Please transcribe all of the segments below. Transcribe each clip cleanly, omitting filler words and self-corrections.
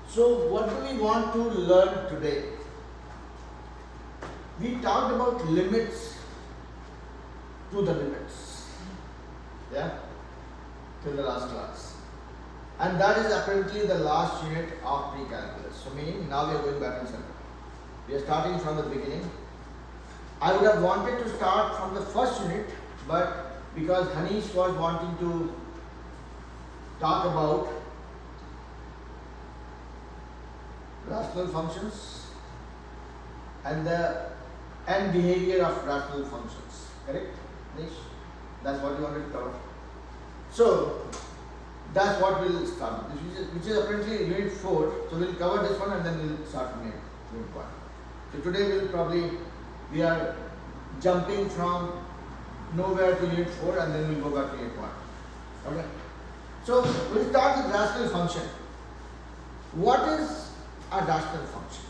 So, what do we want to learn today? We talked about limits to the limits. Yeah? Till the last class. And that is apparently the last unit of pre-calculus. So, meaning now we are going back in center. We are starting from the beginning. I would have wanted to start from the first unit, but because Hanish was wanting to talk about rational functions and the end behavior of rational functions. Correct, Hanish? That's what you wanted to cover. So that's what we'll start, which is apparently unit 4. So we'll cover this one and then we'll start from unit 1. So today we are jumping from nowhere to unit 4 and then we'll go back to unit 1. Okay. So we'll start with rational function. What is a rational function?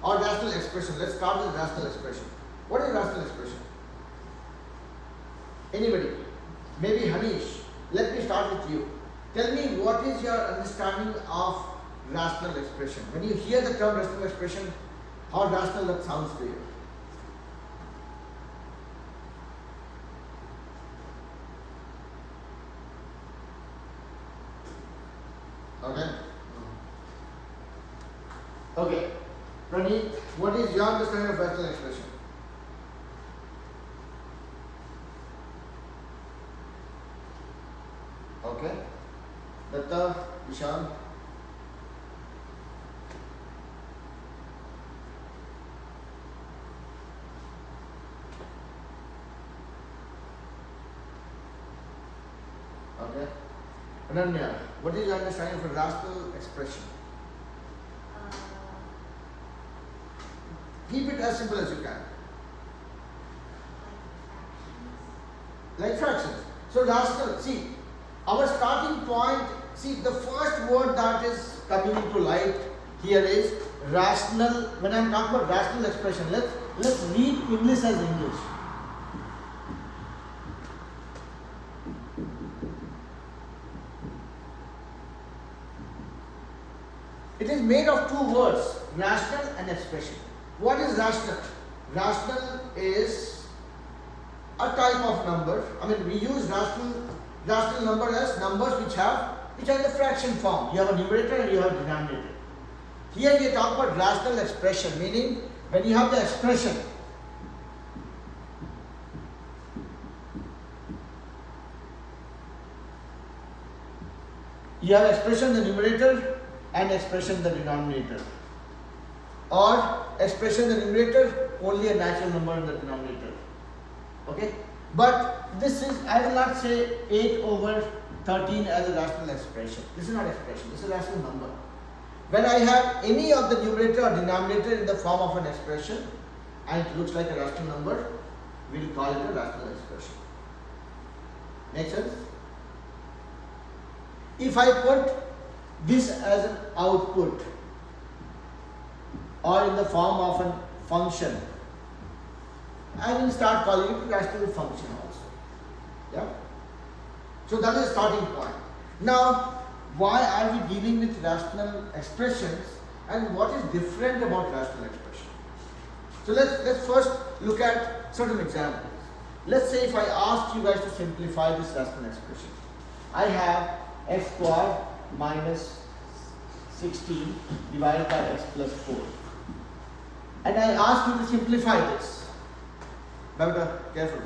Or rational expression? Let's start with rational expression. What is rational expression? Anybody? Maybe Hanish. Let me start with you. Tell me, what is your understanding of rational expression? When you hear the term rational expression, how rational that sounds to you? Okay. Okay. Praneeth, what is your understanding of rational expression? Okay. Datta, Vishal. Okay. Ananya, what is your understanding of a rational expression? Keep it as simple as you can. Like fractions. So rational, see, our starting point, see, the first word that is coming into light here is rational. When I am talking about rational expression, let's read English as English. It is made of two words, rational and expression. What is rational? Rational is a type of number. I mean, we use rational number as numbers which are in the fraction form. You have a numerator and you have a denominator. Here we talk about rational expression, meaning when you have the expression, you have expression in the numerator and expression in the denominator, or expression in the numerator, only a natural number in the denominator. Okay, but this is, I will not say 8 over 13 as a rational expression. This is not expression, this is a rational number. When I have any of the numerator or denominator in the form of an expression and it looks like a rational number, we will call it a rational expression. Make sense? If I put this as an output or in the form of a function, I will start calling it a rational function also. Yeah? So that is the starting point. Now, why are we dealing with rational expressions and what is different about rational expression? So let's first look at certain examples. Let's say if I asked you guys to simplify this rational expression. I have x squared minus 16 divided by x plus 4. And I ask you to simplify this. Babita, careful.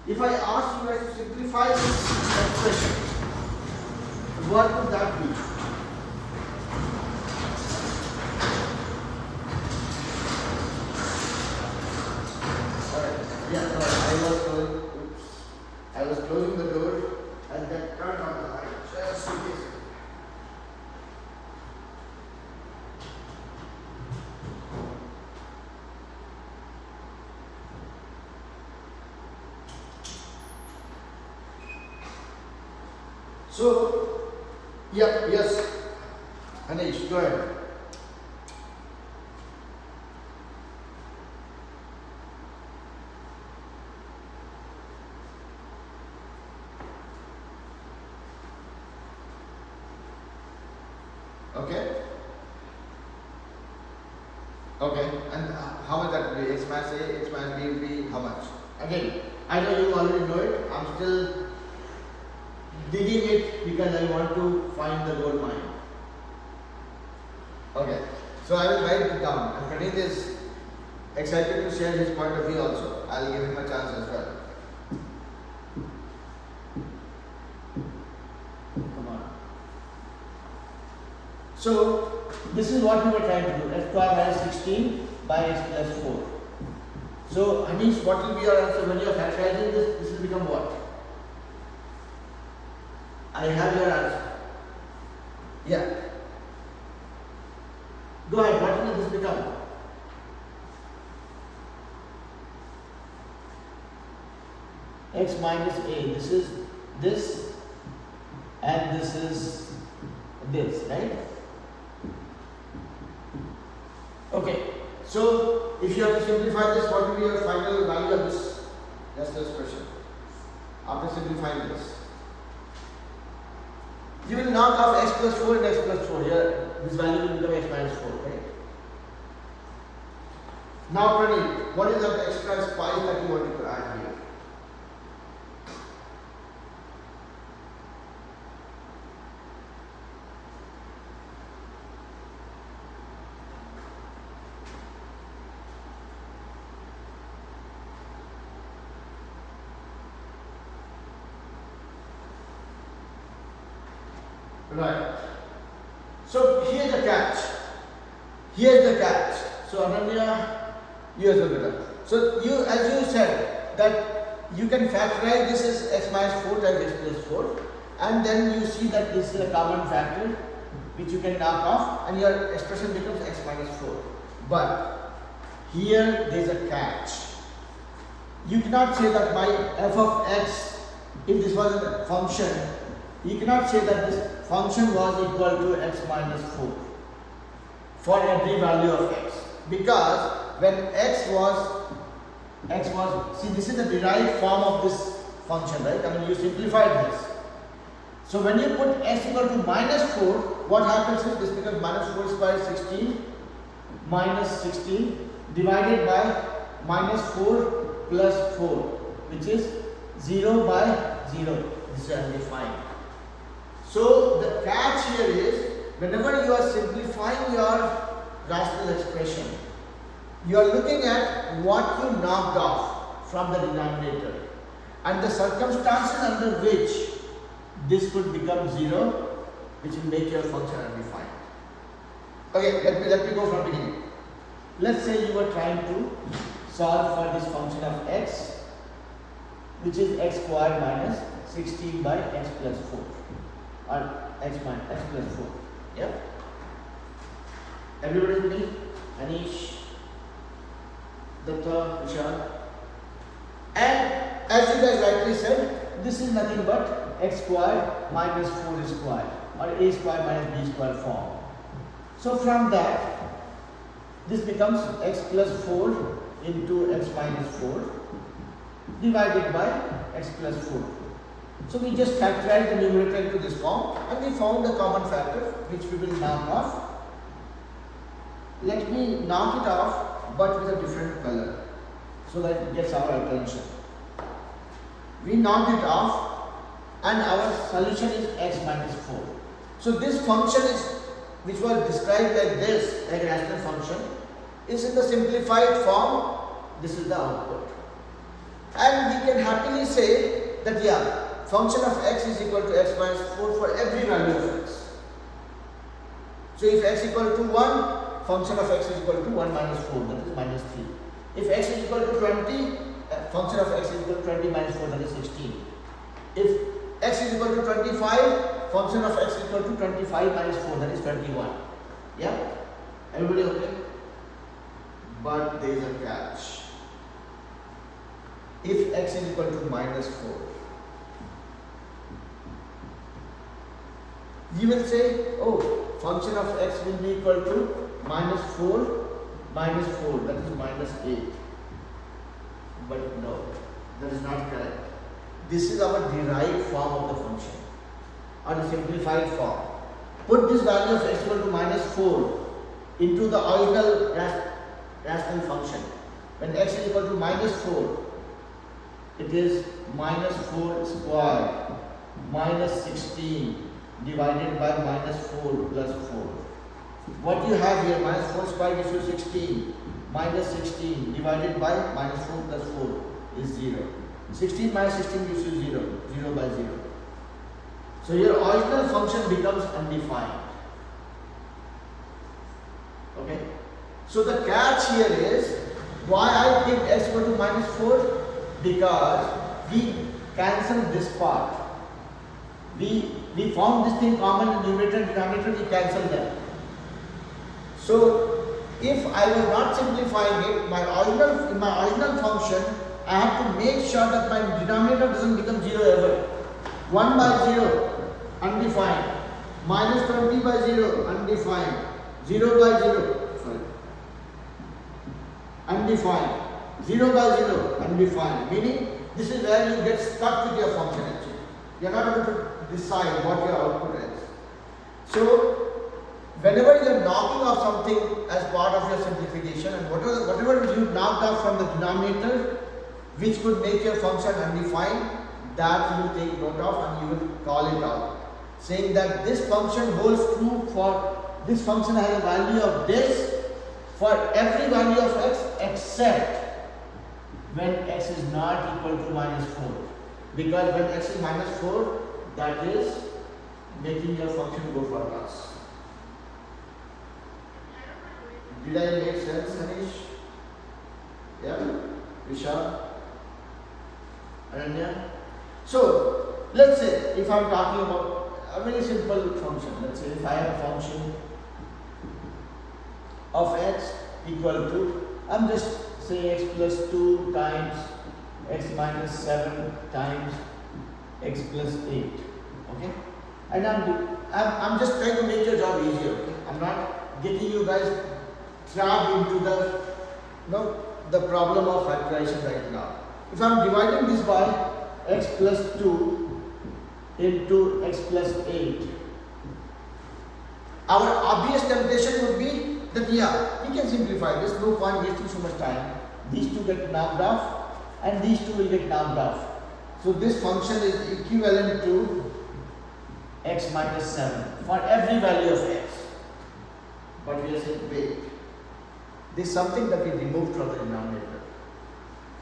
If I ask you guys to simplify this expression, what would that be? Alright, yeah, I was closing the door and then turned on the light just in case. So, yes, Anish, go ahead. Okay? Okay, and how much that will be? X minus A, X minus B will be how much? Again, I know you already know it. I'm still digging it because I want to find the gold mine. Okay, so I will write it down. And Praneeth is excited to share his point of view also. I'll give him a chance as well. Come on. So, this is what we were trying to do. X square minus 16 by x plus 4. So, Anish, what will be your answer when you are factorizing this? This will become what? I have your answer. Yeah. Go ahead, what will this become? X minus A. This is this and this is this, right? Okay. So, if you have to simplify this, what will be your final value of this? That's the expression. After simplifying this, you will knock off x plus 4 and x plus 4. Here, this value will become x minus 4, right? Now, Praneeth, what is the extra spice that you wanted to add here? Right. So here's the catch. Here's the catch. So Ananya, you as well. So you, as you said, that you can factorize this as x minus 4 times x plus 4, and then you see that this is a common factor which you can knock off, and your expression becomes x minus 4. But here there is a catch. You cannot say that my f of x, if this was a function, you cannot say that this function was equal to x minus 4 for every value of x, because when x was, see, this is the derived form of this function, right? I mean, you simplified this. So when you put x equal to minus 4, what happens is this becomes minus 4 square 16 minus 16 divided by minus 4 plus 4, which is 0 by 0. This is undefined. So the catch here is, whenever you are simplifying your rational expression, you are looking at what you knocked off from the denominator and the circumstances under which this could become 0, which will make your function undefined. Okay, let me go from beginning. Let's say you were trying to solve for this function of x, which is x squared minus 16 by x plus 4. Or x plus 4. Yeah? Everybody with me? Anish, Datta, Vishal. And as you guys rightly said, this is nothing but x squared minus 4 squared, or a squared minus b squared form. So from that, this becomes x plus 4 into x minus 4 divided by x plus 4. So we just factorized the numerator into this form and we found a common factor which we will knock off. Let me knock it off but with a different color so that it gets our attention. We knocked it off and our solution is x minus 4. So this function is, which was described like this, like a rational function, is in the simplified form. This is the output. And we can happily say that yeah, function of x is equal to x minus 4 for every value of x. So if x equal to 1, function of x is equal to 1 minus 4, that is minus 3. If x is equal to 20, function of x is equal to 20 minus 4, that is 16. If x is equal to 25, function of x is equal to 25 minus 4, that is 21. Yeah? Everybody okay? But there is a catch. If x is equal to minus 4, you will say, oh, function of x will be equal to minus 4 minus 4, that is minus 8. But no, that is not correct. This is our derived form of the function, or the simplified form. put this value of x equal to minus 4 into the original rational function. When x is equal to minus 4, it is minus 4 squared minus 16 divided by minus 4 plus 4. What you have here, minus 4 squared gives you 16, minus 16 divided by minus 4 plus 4 is 0. 16 minus 16 gives you 0, 0 by 0. So your original function becomes undefined. Okay? So the catch here is, why I picked x equal to minus 4? Because we cancelled this part. We found this thing common in numerator and denominator, we cancelled them. So if I was not simplifying it, in my original function, I have to make sure that my denominator doesn't become 0 ever. 1 by 0, undefined. Minus 20 by 0, undefined. 0 by 0, sorry, undefined. 0 by 0, undefined. Meaning, this is where you get stuck with your function actually. You are not able to decide what your output is. So, whenever you are knocking off something as part of your simplification, and whatever you knocked off from the denominator, which could make your function undefined, that you will take note of and you will call it out, saying that this function holds true for this function has a value of this for every value of x except when x is not equal to minus 4. Because when x is minus 4, that is making your function go for plus. Did I make sense, Hanish? Yeah? Vishal? Ananya? So, let's say if I am talking about a very simple function, let's say if I have a function of x equal to, I'm just say x plus 2 times x minus 7 times x plus 8, okay? And I'm just trying to make your job easier, okay? I'm not getting you guys trapped into the problem of factorization right now. If I'm dividing this by x plus 2 into x plus 8, our obvious temptation would be that we can simplify this, no point wasting so much time. These two get knocked off and these two will get knocked off. So this function is equivalent to x minus 7 for every value of x. But we are saying, wait, this is something that we removed from the denominator.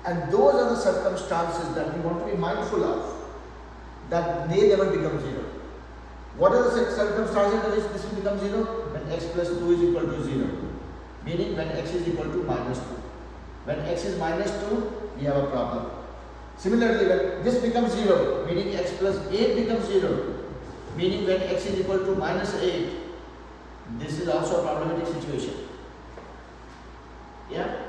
And those are the circumstances that we want to be mindful of, that they never become 0. What are the circumstances in which this will become 0? When x plus 2 is equal to 0. Meaning when x is equal to minus 2. When x is minus 2, we have a problem. Similarly, when this becomes 0, meaning x plus 8 becomes 0, meaning when x is equal to minus 8, this is also a problematic situation. Yeah?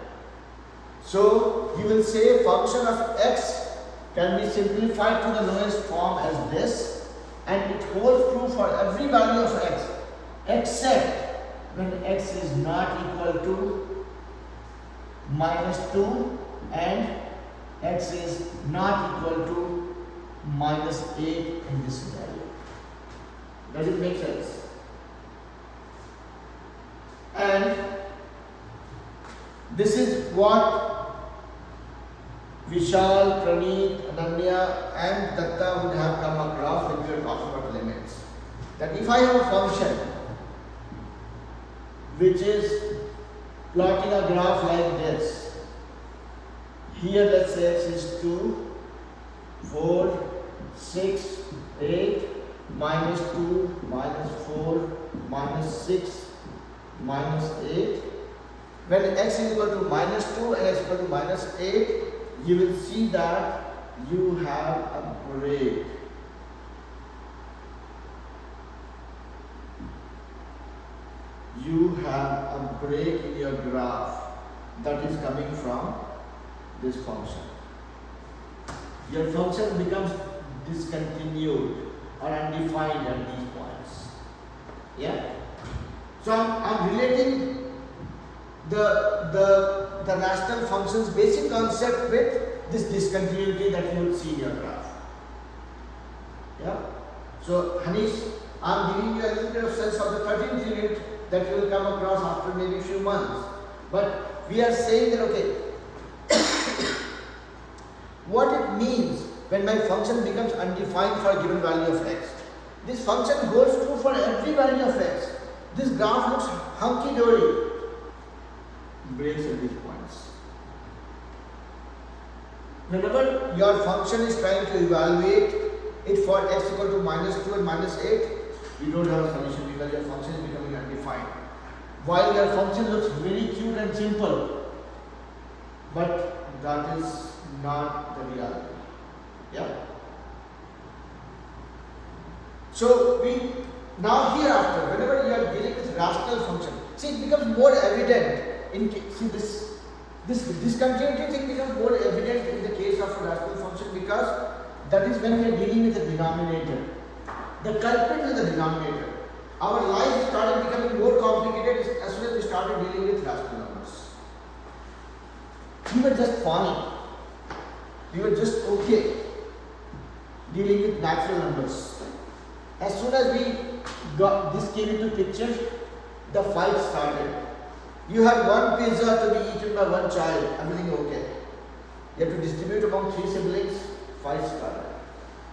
So, you will say function of x can be simplified to the lowest form as this, and it holds true for every value of x, except when x is not equal to minus 2 and x is not equal to minus 8 in this scenario. Does it make sense? And this is what Vishal, Praneet, Ananya and Datta would have come across when we were talking about limits. That if I have a function which is plotting a graph like this, here let's say x is 2, 4, 6, 8, minus 2, minus 4, minus 6, minus 8. When x is equal to minus 2 and x is equal to minus 8, you will see that you have a break. You have a break in your graph that is coming from this function. Your function becomes discontinued or undefined at these points. Yeah? So I'm relating the rational function's basic concept with this discontinuity that you will see in your graph. Yeah? So Hanish, I am giving you a little bit of sense of the 13th unit that you will come across after maybe a few months. But we are saying that, okay, what it means when my function becomes undefined for a given value of x. This function holds true for every value of x. This graph looks hunky-dory. Breaks at these points. Whenever your function is trying to evaluate it for x equal to -2 and -8, you don't have a solution because your function is becoming undefined. While your function looks very cute and simple, but that is not the reality. Yeah. So we now hereafter, whenever you are dealing with rational function, see it becomes more evident in see this discontinuity thing becomes more evident in the case of a rational function because that is when we are dealing with a denominator. The culprit is the denominator. Our life started becoming more complicated as soon as we started dealing with rational numbers. We were just fine. We were just okay dealing with natural numbers. As soon as we got this came into picture, the fight started. You have one pizza to be eaten by one child, everything okay. You have to distribute among 3 siblings, fight started.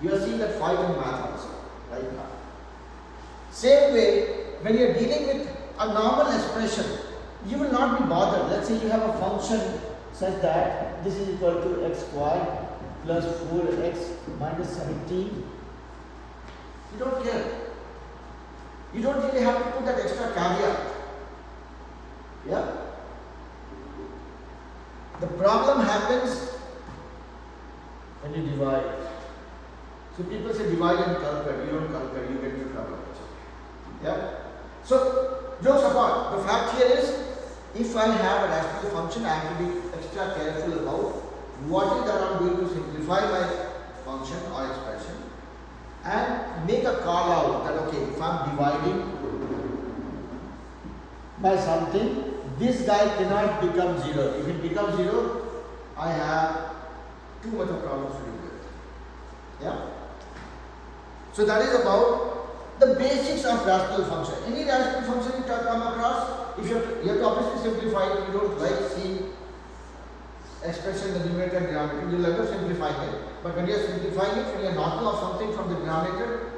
You are seeing that fight in math also, right now. Same way, when you are dealing with a normal expression, you will not be bothered. Let's say you have a function such that this is equal to x squared plus 4x minus 17. You don't care. You don't really have to put that extra caveat. Yeah? The problem happens when you divide. So people say divide and conquer. You don't conquer, you get into trouble. Yeah? So, jokes apart, the fact here is, if I have a rational function, I have to be extra careful about what is that I am going to simplify my function or expression and make a call out that, okay, if I am dividing by something, this guy cannot become 0. If it becomes 0, I have too much of problems to deal with. Yeah? So that is about the basics of rational function. Any rational function you come across, if you have to obviously simplify it. You don't like seeing expression in the numerator and denominator, you will end up simplifying it. But when you are simplifying it, when you are knocking off something from the denominator,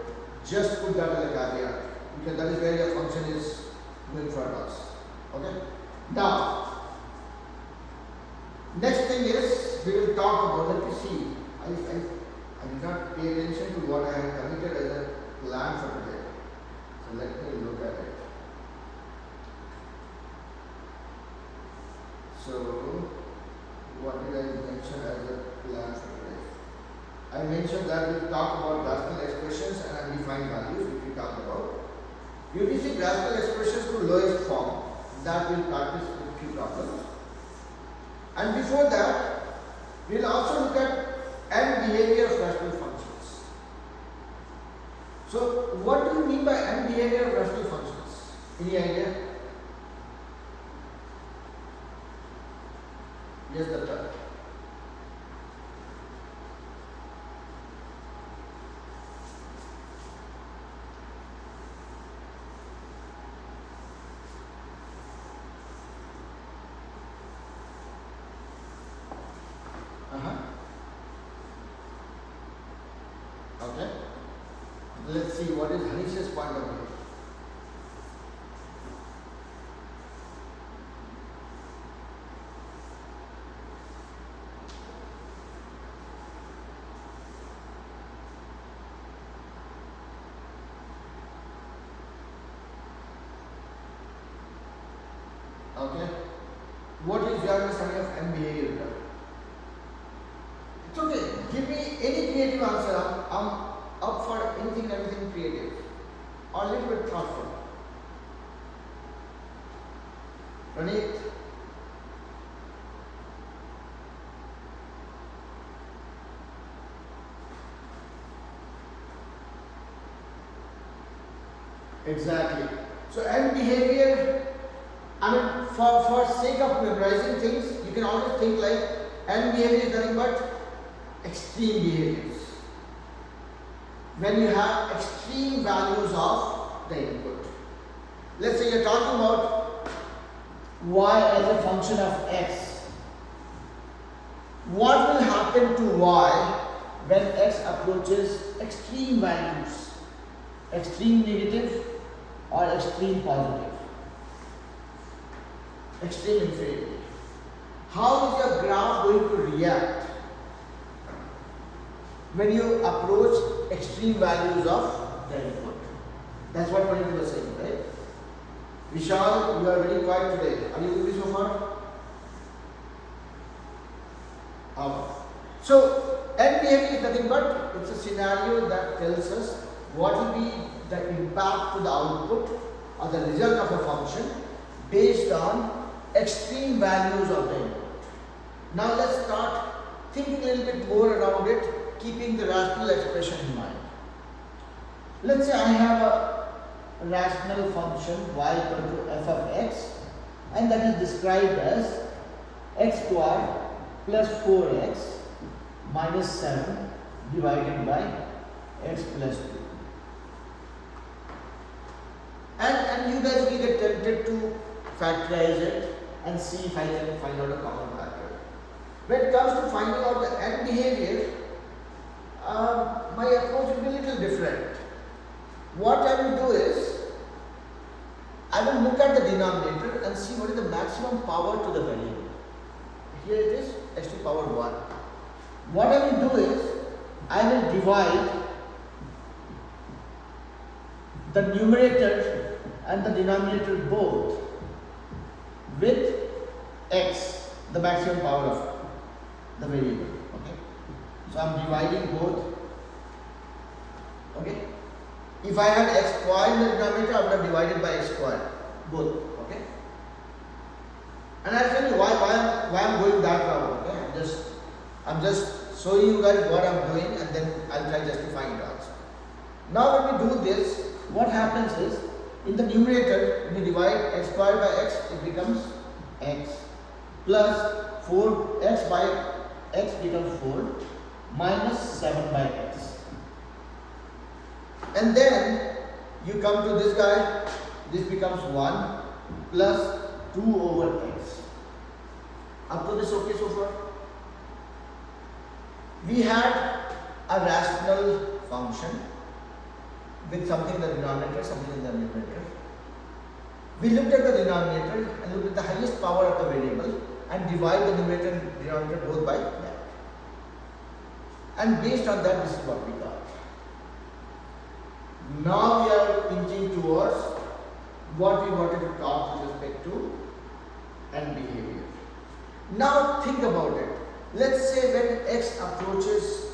just put that as a caveat, because that is where your function is going for a loss. Okay? Now, next thing is, we will talk about, let me see, I did not pay attention to what I had committed as a plan for today. So let me look at it. So, what did I mention as a plan for today? I mentioned that we will talk about rational expressions and undefined values, which we talked about. Reducing rational expressions to lowest form, that we will practice with few problems. And before that, we will also look at end behavior of rational functions. So, what do you mean by end behavior of rational functions? Any idea? Yes, Datta. Okay. Let's see what is Hanish's point of view. Okay. What is your understanding of end behavior? It's okay. Give me any creative answer. I'm up for anything and everything creative or a little bit thoughtful. Praneet? Exactly. So end behavior, I mean, for sake of memorizing things, you can always think like end behavior is nothing but extreme behaviors. when you have extreme values of the input. Let's say you're talking about y as a function of x. What will happen to y when x approaches extreme values? Extreme negative or extreme positive? Extreme infinity. How is your graph going to react when you approach extreme values of the input? That's what Pandit was saying, right? Vishal, you are very quiet today. Are you with me so far? So, end behavior is nothing but it's a scenario that tells us what will be the impact to the output or the result of a function based on extreme values of the input. Now let's start thinking a little bit more around it, keeping the rational expression in mind. Let's say I have a rational function y equal to f of x, and that is described as x squared plus 4x minus 7 divided by x plus 2. And you guys will get tempted to factorize it and see if I can find out a common factor. When it comes to finding out the end behavior, my approach will be a little different. What I will do is, I will look at the denominator and see what is the maximum power to the variable. Here it is, x to the power 1. What I will do is, I will divide the numerator and the denominator both with x, the maximum power of the variable. Okay, so I am dividing both. Okay, if I had x squared in the denominator, I would have divided by x squared both. Okay, and I'll tell you why I'm going that route. Okay, I'm just showing you guys what I'm doing, and then I'll try justifying it also. Now when we do this, what happens is, in the numerator, when you divide x squared by x, it becomes x plus 4x by x becomes 4 minus 7 by x. And then you come to this guy, this becomes 1 plus 2 over x. Up to this okay so far? We had a rational function with something in the denominator, something in the numerator. We looked at the denominator and looked at the highest power of the variable and divide the numerator and denominator both by that. And based on that, this is what we got. Now we are inching towards what we wanted to talk with respect to end behavior. Now think about it. Let's say when x approaches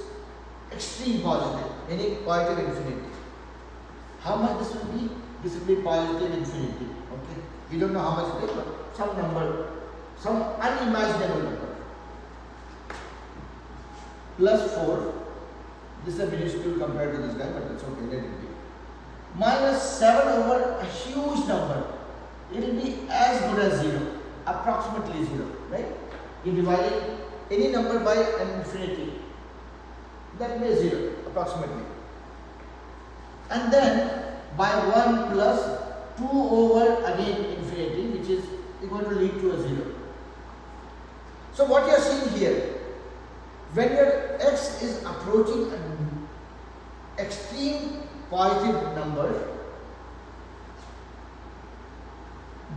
extreme positive, meaning positive infinity. How much this will be? This will be positive infinity. Okay, we don't know how much it is, but some number, some unimaginable number. Plus 4. This is a minuscule compared to this guy, but it's okay, let it be. Minus 7 over a huge number. It will be as good as 0, approximately 0, right? You dividing any number by an infinity, that means 0, approximately. And then by 1 plus 2 over again infinity, which is going to lead to a 0. So what you are seeing here, when your x is approaching an extreme positive number,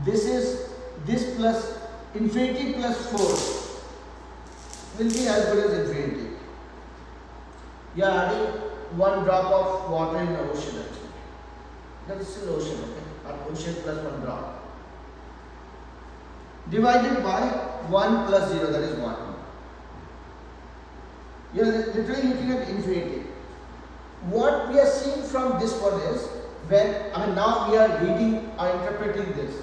this plus infinity plus 4 will be as good as infinity. You are adding 1 drop of water in the ocean actually. That is still ocean, okay? Not ocean plus 1 drop. Divided by 1 plus 0, that is 1. You are literally looking at infinity. What we are seeing from this one is, now we are reading or interpreting this.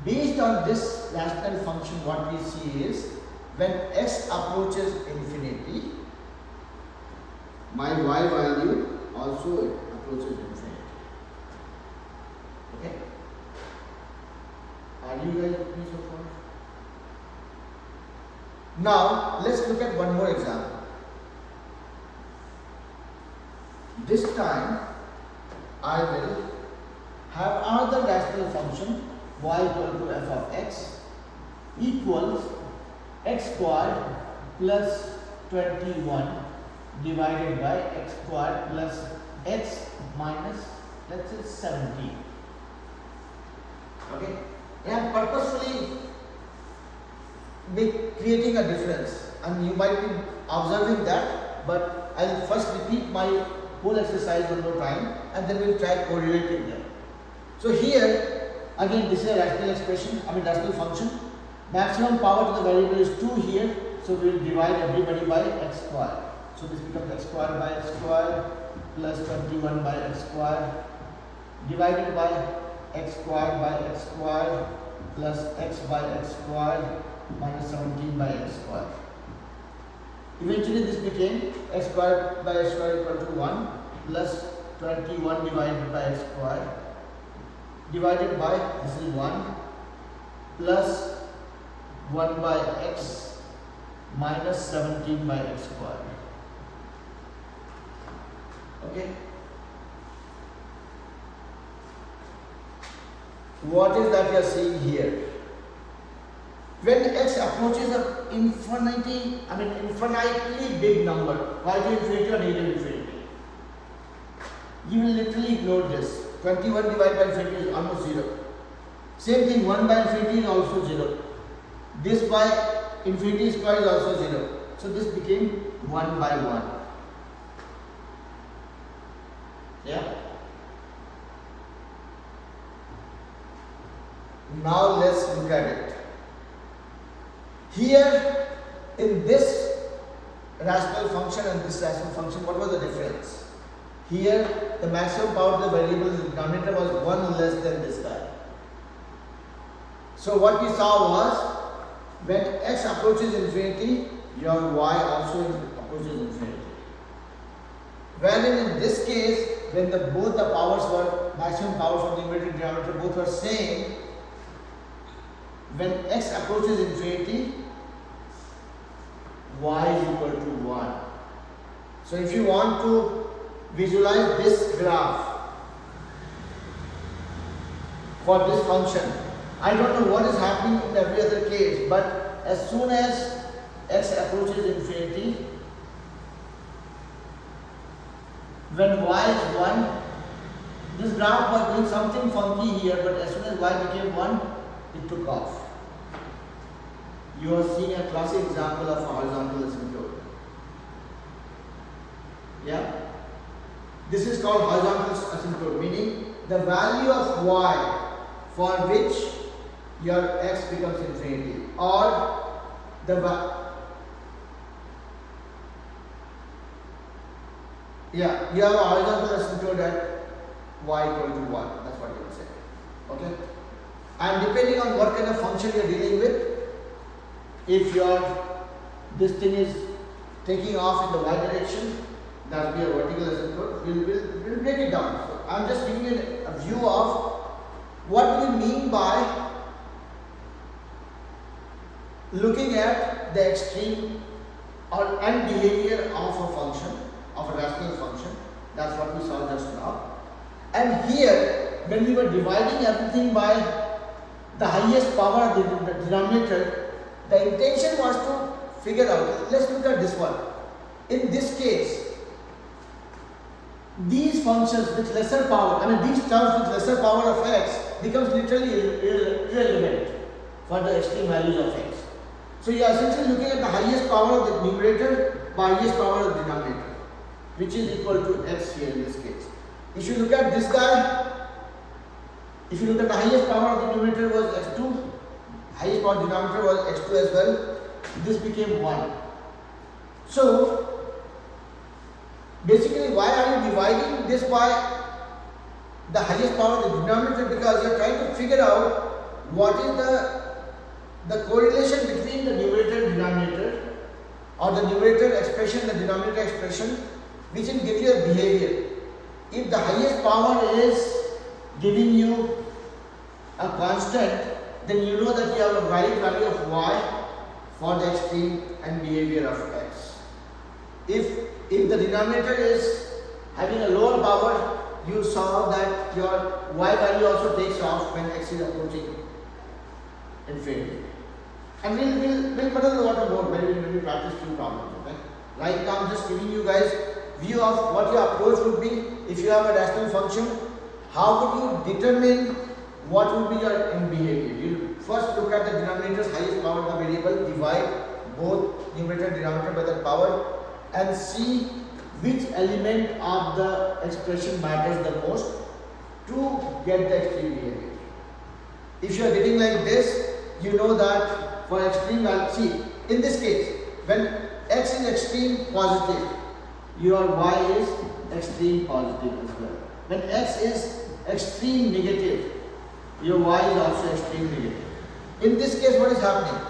Based on this rational function, what we see is, when x approaches infinity, my y value also approaches infinity. Okay? Are you guys with me so far? Now, let's look at one more example. this time I will have another rational function y equal to f of x equals x squared plus 21 divided by x squared plus x minus, let's say, 17. Okay, I am purposefully creating a difference, and you might be observing that, but I'll first repeat my whole exercise one more time and then we'll try correlating them. So here again, this is a rational expression, rational function. Maximum power to the variable is 2 here, so we will divide everybody by x squared. So this becomes x squared by x squared plus 21 by x squared divided by x squared by x squared plus x by x squared minus 17 by x squared. Eventually this became x squared by x squared equal to 1 plus 21 divided by x squared divided by, this is 1 plus 1 by x minus 17 by x squared. Okay. What is that you are seeing here? When x approaches an infinitely big number, y to infinity or negative infinity, you will literally ignore this. 21 divided by infinity is almost 0. Same thing, 1 by infinity is also 0. This by infinity square is also 0. So this became 1 by 1. Yeah. Now let's look at it. Here in this rational function and this rational function, what was the difference? Here the maximum power of the variable in the denominator was 1 less than this guy. So what we saw was, when x approaches infinity, your y also approaches infinity. Wherein in this case, when both the powers were, maximum power for the numerator and denominator both were same, when x approaches infinity, y is equal to 1. So if you want to visualize this graph for this function, I don't know what is happening in every other case, but as soon as x approaches infinity, when y is 1, this graph was doing something funky here, but as soon as y became 1, it took off. You are seeing a classic example of a horizontal asymptote. Yeah? This is called horizontal asymptote, meaning the value of y for which your x becomes infinity, or you have a horizontal asymptote at y equal to 1. That's what you will say. Okay? And depending on what kind of function you are dealing with, if this thing is taking off in the y direction, that will be a vertical asymptote. We'll break it down. So I'm just giving you a view of what we mean by looking at the extreme or end behavior of a function, of a rational function. That's what we saw just now. And here, when we were dividing everything by the highest power of the denominator, the intention was to figure out, let's look at this one. In this case, these functions with lesser power, these terms with lesser power of x becomes literally irrelevant for the extreme values of x. So you are essentially looking at the highest power of the numerator by highest power of the denominator, which is equal to x here in this case. If you look at this guy, if you look at the highest power of the numerator was x2, highest power of the denominator was x2 as well, this became 1. So basically, why are you dividing this by the highest power of the denominator? Because you are trying to figure out what is the correlation between the numerator and denominator, or the numerator expression and the denominator expression, which will give you a behavior. If the highest power is giving you a constant, then you know that you have a valid value of y for the extreme and behavior of x. If the denominator is Having a lower power, you saw that your y value also takes off when x is approaching infinity. And we'll muddle the water more when we practice few problems. Okay. Right now I'm just giving you guys view of what your approach would be if you have a rational function. How would you determine what will be your end behavior? You first look at the denominator's highest power of the variable, divide both numerator and denominator by that power, and see which element of the expression matters the most to get the extreme behavior. If you are getting like this, you know that for extreme value, see, in this case, when x is extreme positive, your y is extreme positive as well. When x is extreme negative, your y is also extreme negative. In this case, what is happening?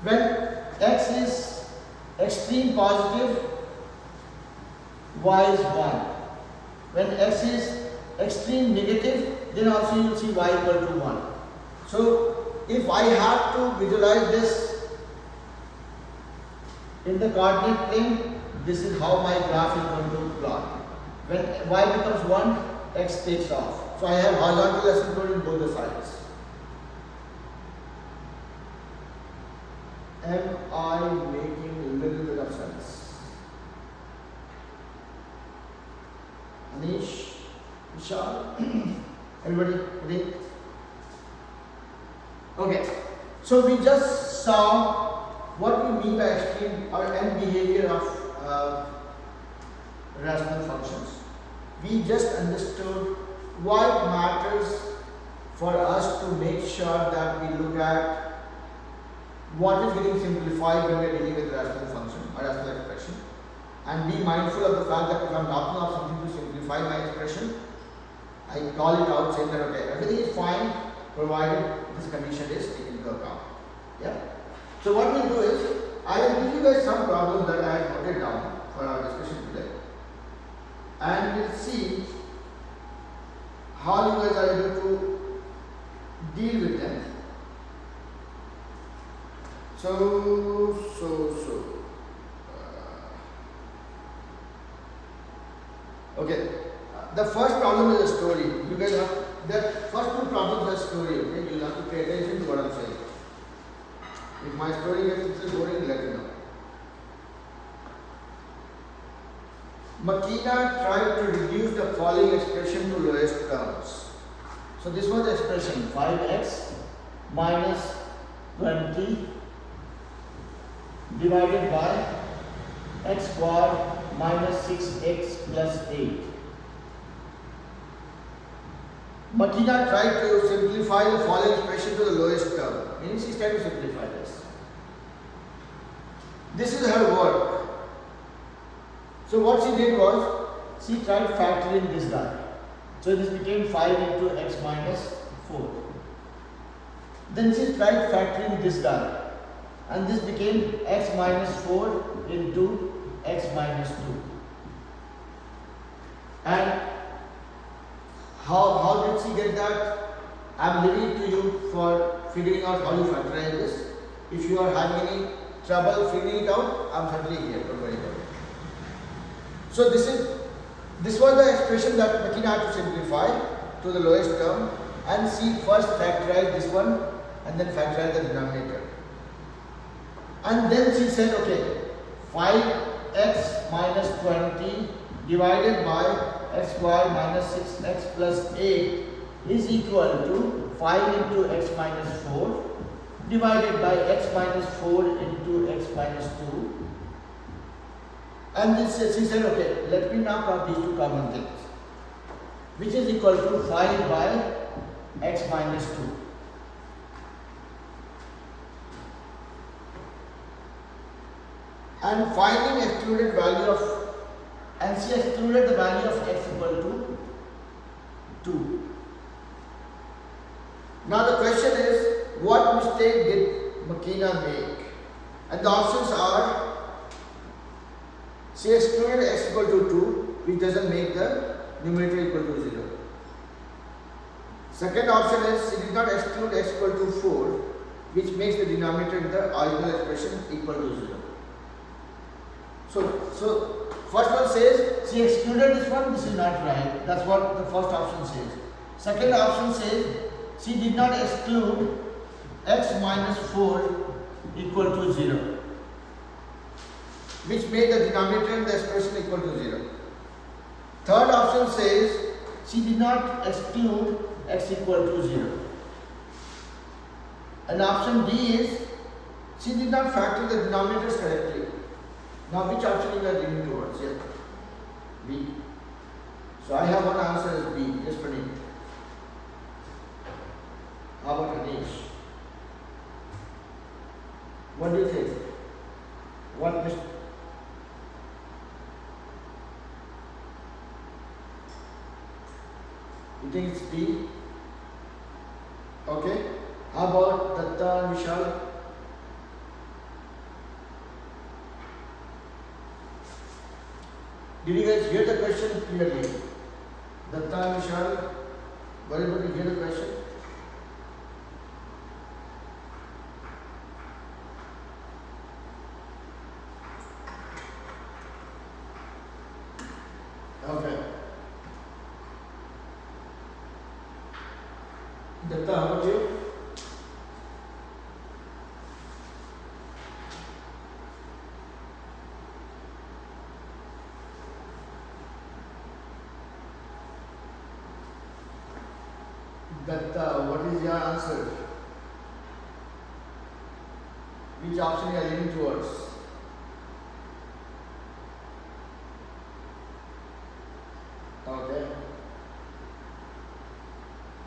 When x is extreme positive, y is 1. When x is extreme negative, then also you will see y equal to 1. So, if I have to visualize this in the coordinate plane, this is how my graph is going to plot. When y becomes 1, x takes off. So I have horizontal asymptote in both the sides. Am I making a little bit of sense? Anish, Vishal, everybody ready? Okay, so we just saw what we mean by extreme or end behavior of rational functions. We just understood why it matters for us to make sure that we look at what is getting simplified when we are dealing with rational function or rational expression, and be mindful of the fact that if I am talking of something to simplify my expression, I call it out saying that okay, everything is fine provided this condition is taken into account. Yeah. So what we'll do is, I will give you guys some problems that I have noted down for our discussion today, and we'll see how you guys are able to deal with them. Okay. The first problem is a story. You guys have the first two problems are story. Okay, you have to pay attention to what I'm saying. If my story gets a little boring, let me know. Makina tried to reduce the following expression to lowest terms. So this was the expression 5x minus 20 divided by x squared minus 6x plus 8. Makina tried to simplify the following expression to the lowest term. Meaning she tried to simplify this. This is her work. So what she did was, she tried factoring this guy. So this became 5 into x minus 4. Then she tried factoring this guy. And this became x minus 4 into x minus 2. And how did she get that? I am leaving it to you for figuring out how you factorize this. If you are having any trouble figuring it out, I am certainly here, don't worry about it. So this was the expression that Makina had to simplify to the lowest term, and she first factorized this one and then factorized the denominator. And then she said, okay, 5x minus 20 divided by x squared minus 6x plus 8 is equal to 5 into x minus 4 divided by x minus 4 into x minus 2. And this, she said, okay, let me now plot these two common things, which is equal to 5 by x minus 2. And finding excluded value of, and she excluded the value of x equal to 2. Now the question is, what mistake did Makina make? And the options are, she excluded x equal to 2, which doesn't make the numerator equal to 0. Second option is, she did not exclude x equal to 4, which makes the denominator in the original expression equal to 0. So first one says she excluded this one, this is not right. That's what the first option says. Second option says she did not exclude x minus 4 equal to 0, which made the denominator in the expression equal to 0. Third option says she did not exclude x equal to 0. And option D is she did not factor the denominators correctly. Now which option you are leaning towards here? B. So I have one answer as B. Yes, Praneet. How about Anish? What do you think? What mistake? You think it's B? Okay. How about Datta and Vishal? Did you guys hear the question clearly? Datta and Vishal, were you able to hear the question? Okay. Datta, how about you? Datta, what is your answer? Which option you are leaning towards? Okay.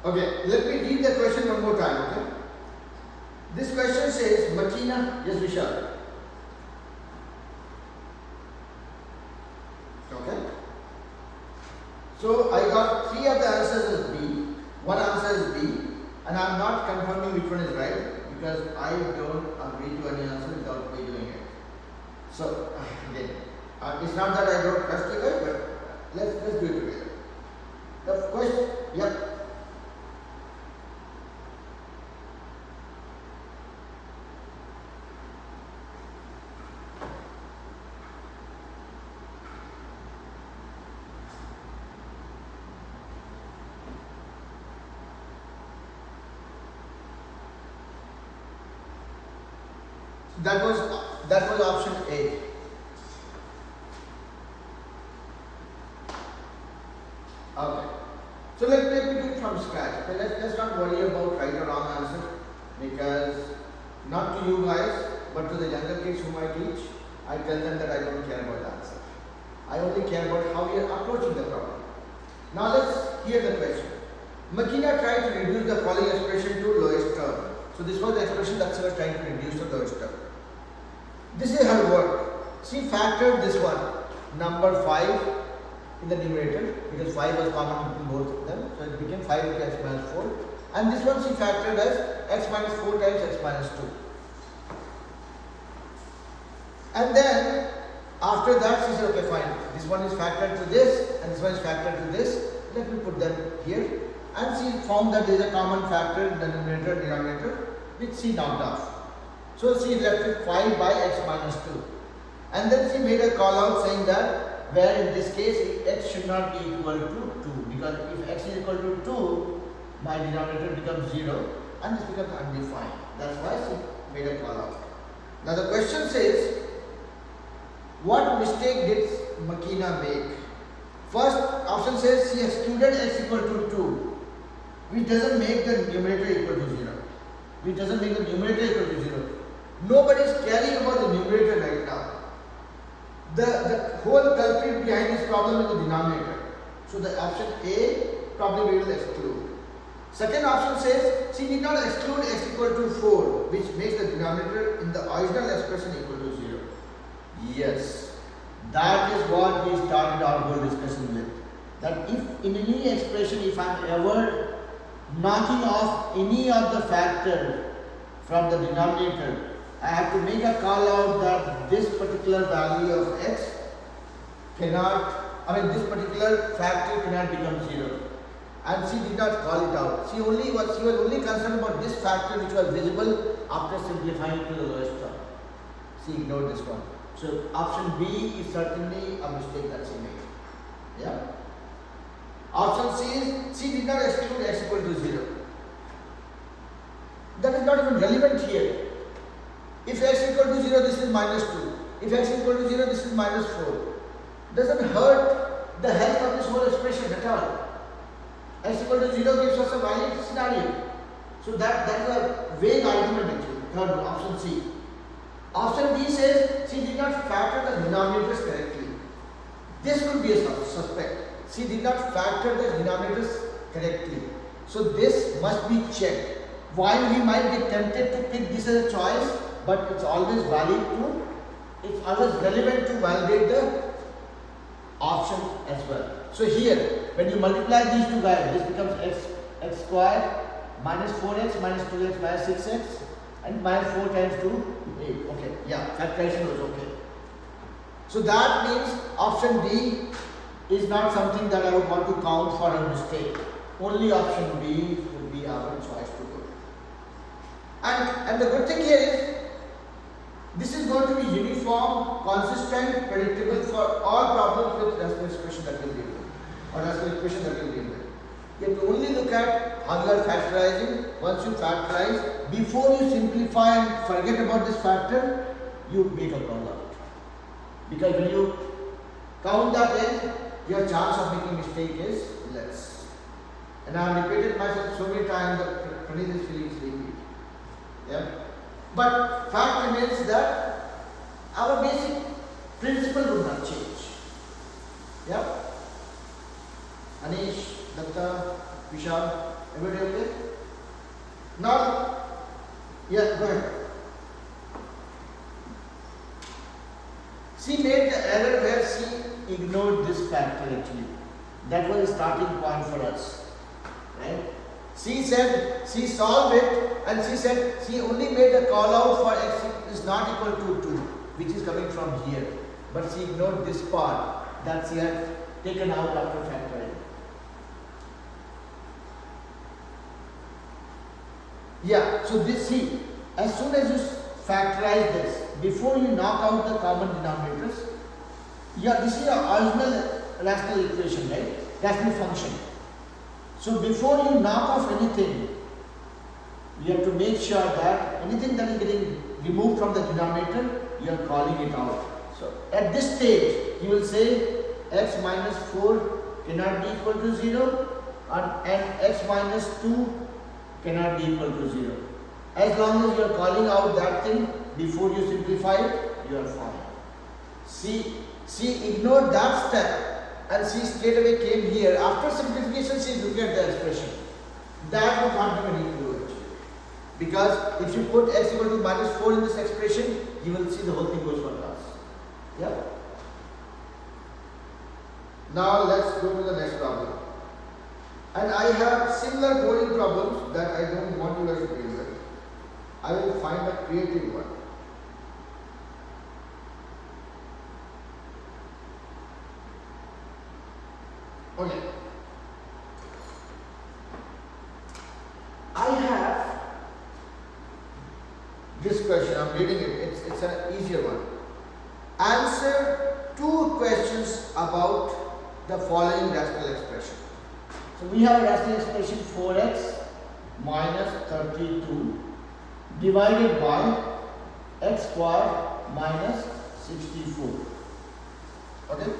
Okay, let me read the question one more time, okay? This question says, Makina, yes Vishal. Okay. So I got 3 of the answers as B. One answer is B, and I am not confirming which one is right because I don't agree to any answer without me doing it. So again, it's not that I don't trust you guys, but let's do it together. The question, yeah. That was option A. Okay. So let me do it from scratch. Okay, let's not worry about right or wrong answer because not to you guys, but to the younger kids whom I teach, I tell them that I don't care about the answer. I only care about how we are approaching the problem. Now let's hear the question. Makina tried to reduce the following expression to lowest term. So this was the expression that she was trying to reduce to lowest term. This is her work. She factored this one, number 5 in the numerator because 5 was common between both of them. So it became 5 into x minus 4. And this one she factored as x minus 4 times x minus 2. And then after that she said, okay fine, this one is factored to this and this one is factored to this. Let me put them here. And she found that there is a common factor in the numerator and denominator which she knocked off. So she left with 5 by x minus 2. And then she made a call out saying that where in this case x should not be equal to 2 because if x is equal to 2, my denominator becomes 0 and this becomes undefined. That's why she made a call out. Now the question says, what mistake did Makina make? First option says she excluded x equal to 2, which doesn't make the numerator equal to 0. Which doesn't make the numerator equal to 0. Nobody is caring about the numerator right now. The whole culprit behind this problem is the denominator. So the option A probably we will exclude. Second option says she did not exclude x equal to 4, which makes the denominator in the original expression equal to 0. Yes, that is what we started our whole discussion with. That if in any expression, if I am ever knocking off any of the factor from the denominator, I have to make a call out that this particular value of x this particular factor cannot become 0. And she did not call it out. She was only concerned about this factor which was visible after simplifying it to the lowest term. She ignored this one. So option B is certainly a mistake that she made. Yeah. Option C is C did not exclude x equal to 0. That is not even relevant here. If x equal to 0, this is minus 2. If x equal to 0, this is minus 4. Doesn't hurt the health of this whole expression at all. X equal to 0 gives us a valid scenario. So that is a vague argument actually. Third, option C. Option D says C did not factor the denominators correctly. This could be a suspect. C did not factor the denominators correctly. So this must be checked. While we might be tempted to pick this as a choice, but it's always relevant to validate the option as well. So here, when you multiply these two guys, this becomes x squared minus 4x minus 2x minus 6x and minus 4 times 2, 8. Okay, yeah, factorization was okay. So that means option D is not something that I would want to count for a mistake. Only option B would be our choice to go. And the good thing here is, this is going to be uniform, consistent, predictable for all problems with rational expression that we'll deal with, or rational equation that we'll deal with. You have to only look at how you are factorizing. Once you factorize, before you simplify and forget about this factor, you make a call out. Because when you count that in, your chance of making mistake is less. And I have repeated myself so many times that Praneeth is feeling sleepy. Yeah. But fact remains that our basic principle would not change. Yeah. Anish, Datta, Vishal, everybody okay? Now, yeah, go ahead. C made the error where C ignored this factor actually. That was the starting point for us. Right? C solved it and she said she only made a call out for x is not equal to 2, which is coming from here. But she ignored this part that she had taken out after factoring. Yeah, so this C, as soon as you factorize this, before you knock out the common denominators, yeah, this is your original rational equation, right? Rational function. So before you knock off anything, you have to make sure that anything that is getting removed from the denominator, you are calling it out. So at this stage, you will say x minus 4 cannot be equal to 0 and x minus 2 cannot be equal to 0. As long as you are calling out that thing before you simplify it, you are fine. She ignored that step and she straight away came here. After simplification, she looked at the expression. That would not have any clue actually. Because if you put x equal to minus 4 in this expression, you will see the whole thing goes for us. Yeah. Now let's go to the next problem. And I have similar boring problems that I don't want you guys to deal with. I will find a creative one. Okay. I have this question, I'm reading it, it's an easier one. Answer 2 questions about the following rational expression. So we have a rational expression 4x minus 32 divided by x squared minus 64. Okay?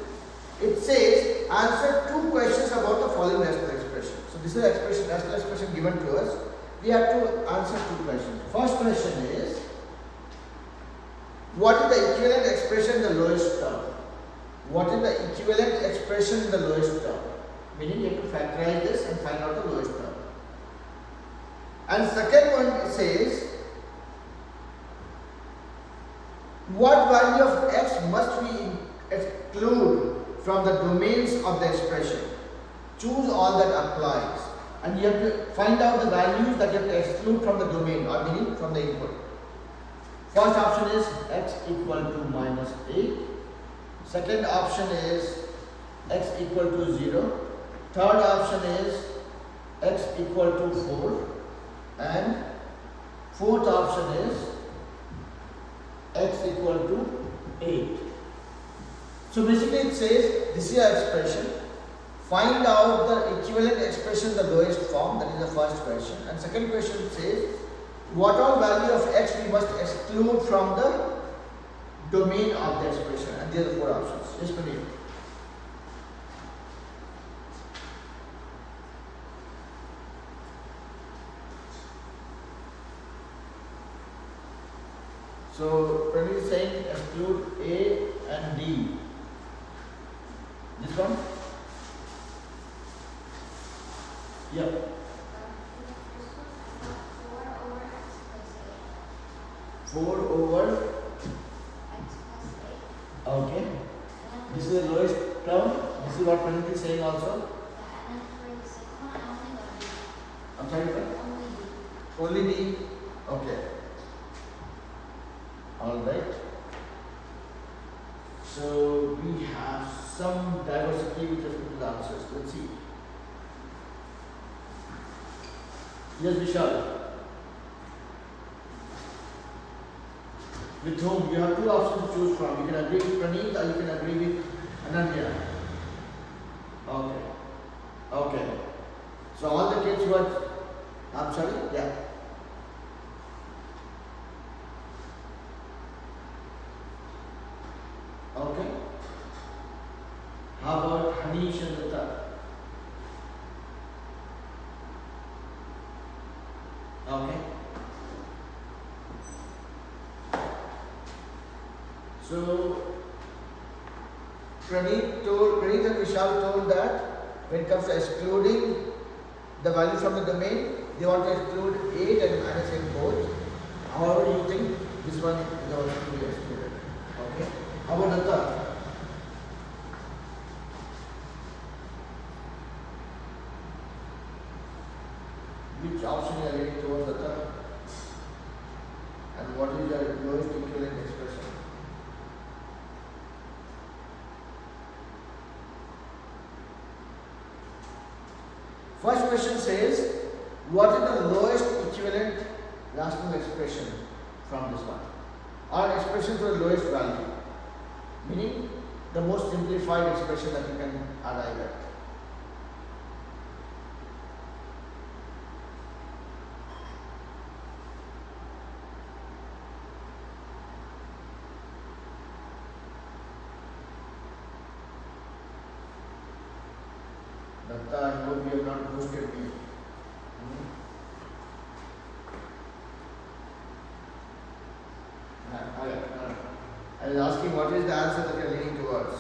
It says answer 2 questions about the following rational expression. So this is an rational expression given to us. We have to answer 2 questions. First question is, what is the equivalent expression in the lowest term? What is the equivalent expression in the lowest term? Meaning you have to factorize this and find out the lowest term. And second one says, what value of x must we exclude from the domains of the expression? Choose all that applies. And you have to find out the values that you have to exclude from the domain, or meaning from the input. First option is x equal to minus 8. Second option is x equal to 0. Third option is x equal to 4. And fourth option is x equal to 8. So basically it says this is our expression. Find out the equivalent expression, the lowest form. That is the first question. And second question says, what all value of x we must exclude from the domain of the expression? And these are the four options. Yes, Praneet. So Praneet is saying exclude A and D. This one? Yep. 4 over x plus 8. Okay. This is the lowest term. This is what Praneet is saying also. And then for the second one, I only got D. I'm sorry, what? Only D. Only D. Okay. All right. So we have some diversity with respect to the answers. Let's see. Yes, Vishal. With whom? You have two options to choose from. You can agree with Praneet or you can agree with Ananya. Okay. Okay. So all the kids who are, I'm sorry? Yeah. Okay. How about Hanish and Dutta? Okay. So Praneet and Vishal told that when it comes to excluding the value from the domain, they want to exclude 8 and minus 8 both. However, you think this one is also to be excluded. Okay. How about Datta? Which option you are leaning towards, Datta? And what is your lowest equivalent expression? First question says, what is the lowest equivalent rational expression from this one? Or expression to the lowest value, meaning the most simplified expression that you can arrive at. Datta, I hope you have not ghosted me. I was asking what is the answer that you are leaning towards.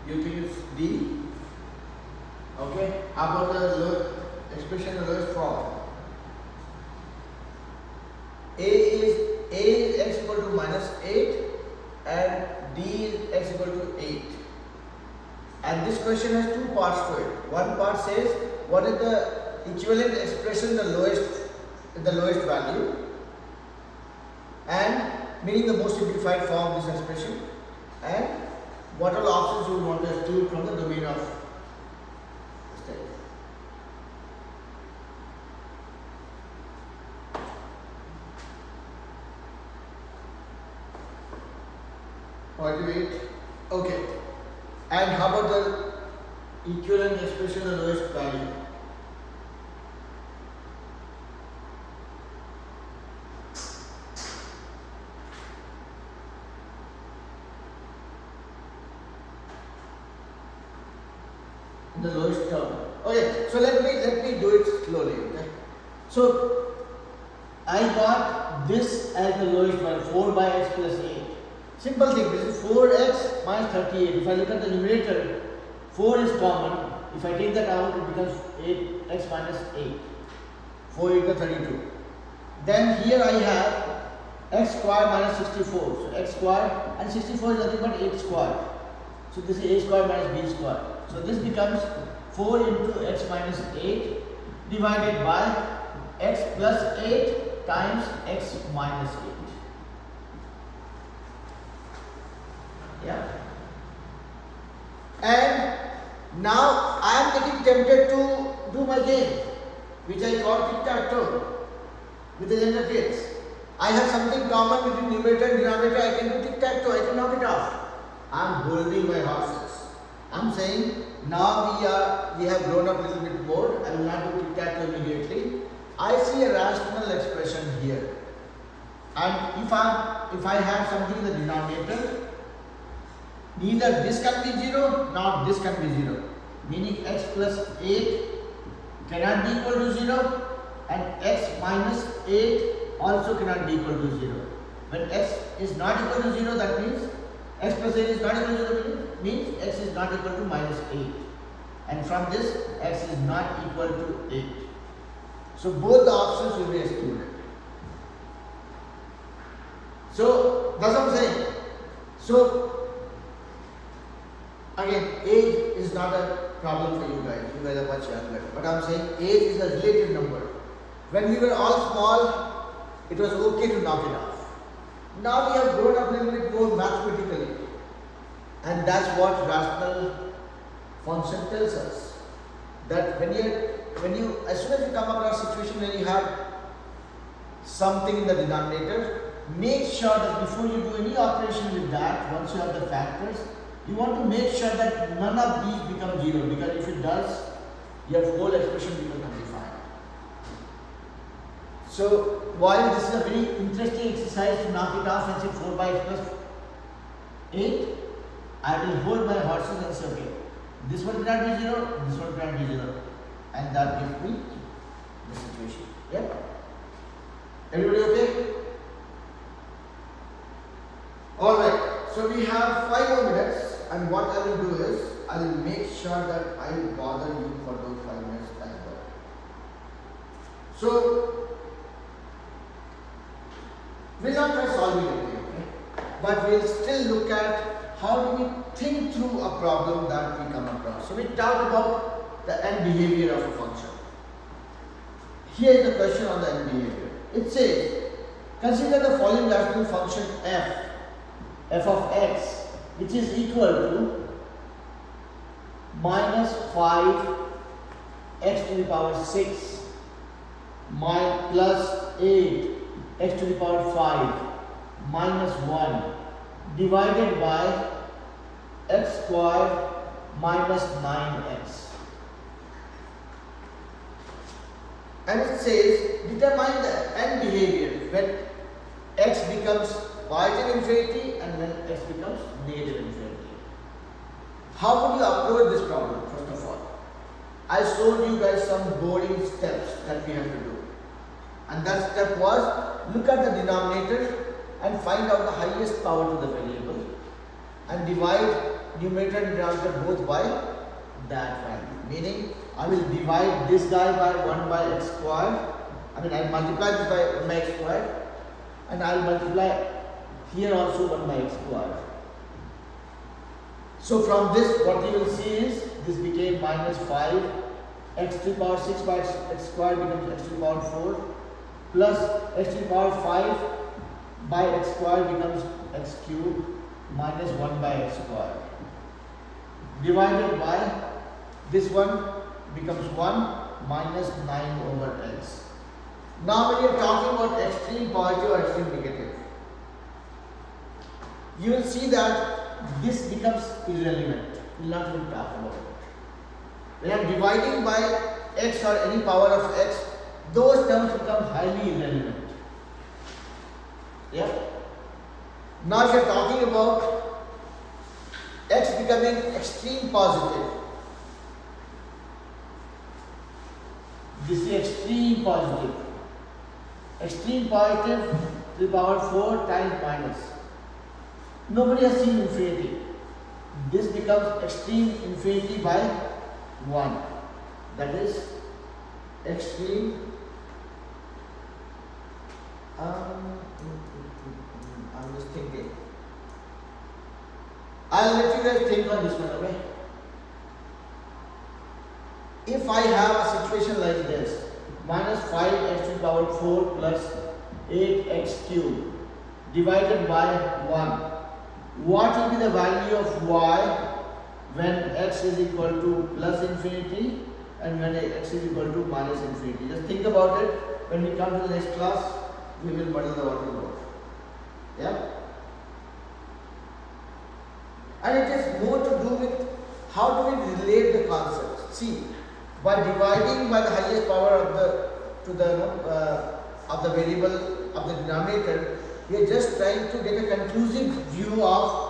You think it's D? Okay. How about the expression in the lowest form? A is x equal to minus 8 and D is x equal to 8. And this question has two parts to it. One part says what is the equivalent expression in the lowest value, and meaning the most simplified form of this expression, and what are the options you want to exclude from the domain of this type. Wait. Okay. And how about the equivalent expression of the lowest value? The lowest term. Okay, so let me do it slowly. Okay, so I got this as the lowest value, 4 by x plus 8. Simple thing. This is 4x minus 38. If I look at the numerator, 4 is common. If I take that out, it becomes 8x minus 8. 4 equals 32. Then here I have x square minus 64. So x square and 64 is nothing but 8 square. So this is a square minus b square. So this becomes 4 into x minus 8 divided by x plus 8 times x minus 8. Yeah. And now I am getting tempted to do my game, which I call tic-tac-toe with the younger kids. I have something common between numerator and denominator. I can do tic-tac-toe. I can knock it off. I am holding my horses. I am saying now we have grown up a little bit more. I will not do tic-tac-toe immediately. I see a rational expression here, and if I have something in the denominator, neither this can be 0 nor this can be 0. Meaning x plus 8 cannot be equal to 0 and x minus 8 also cannot be equal to 0. When x is not equal to 0, that means x plus 8 is not equal to 0 means x is not equal to minus 8. And from this, x is not equal to 8. So both the options will be excluded. So that's what I'm saying. So again, age is not a problem for you guys. You guys are much younger. But I'm saying age is a relative number. When we were all small, it was okay to knock it off. Now we have grown up a little bit more mathematically. And that's what rational function tells us. That as soon as you come across a situation where you have something in the denominator, make sure that before you do any operation with that, once you have the factors, you want to make sure that none of these become 0, because if it does, your whole expression becomes undefined. So while this is a very interesting exercise to knock it off and say 4 by x plus 8, I will hold my horses and say, okay, this one cannot be 0, this one cannot be 0. And that gives me the situation. Yeah? Everybody okay? Alright, so we have 5 more minutes, and what I will do is, I will make sure that I bother you for those 5 minutes as well. So, we'll not try solving it, okay? But we'll still look at how do we think through a problem that we come across. So we talked about the end behavior of a function. Here is the question on the end behavior. It says, consider the following rational function f of x, which is equal to minus 5 x to the power 6 plus 8 x to the power 5 minus 1 divided by x squared minus 9x. And it says, determine the end behavior when x becomes positive infinity and when x becomes negative infinity. How would you approach this problem, first of all? I showed you guys some boring steps that we have to do. And that step was, look at the denominator and find out the highest power to the variable and divide numerator and denominator both by that value. Meaning, I will divide this guy by 1 by x squared. I will multiply this by 1 by x squared, and I will multiply here also 1 by x squared. So from this, what you will see is, this became minus 5 x to the power 6 by x squared becomes x to the power 4 plus x to the power 5 by x squared becomes x cubed minus 1 by x squared divided by this one becomes 1 minus 9 over x. Now when you are talking about extreme positive or extreme negative, you will see that this becomes irrelevant. We will not even talk about it. When I am dividing by x or any power of x, those terms become highly irrelevant. Yeah? Now if you are talking about x becoming extreme positive, this is extreme positive. Extreme positive to the power 4 times minus. Nobody has seen infinity. This becomes extreme infinity by 1. That is extreme. I'm just thinking. I'll let you guys think on this one, okay? If I have a situation like this, minus 5x to the power 4 plus 8x cubed divided by 1, what will be the value of y when x is equal to plus infinity and when x is equal to minus infinity. Just think about it. When we come to the next class, we will muddle the water more. Yeah? And it is more to do with how do we relate the concepts. See, by dividing by the highest power of the variable of the denominator, we are just trying to get a conclusive view of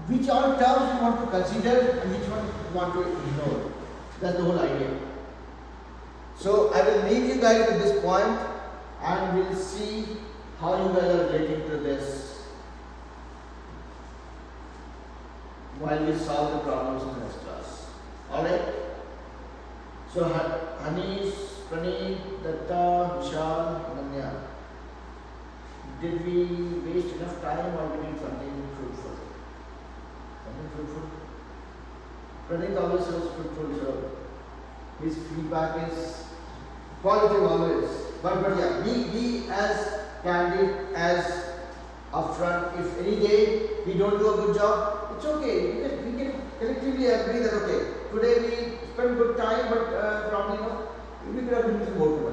which all terms we want to consider and which one we want to ignore. That's the whole idea. So I will leave you guys at this point and we'll see how you guys are relating to this while we solve the problems in the next class. Alright? So Anish, Praneet, Datta, Vishal, Nanya. Did we waste enough time or did we something fruitful? Something fruitful? Praneet always shows fruitful, so his feedback is positive always. But yeah, we as candid, as upfront, if any day we don't do a good job, it's okay. We can collectively agree that okay, today we spent good time, but probably we could have been a little more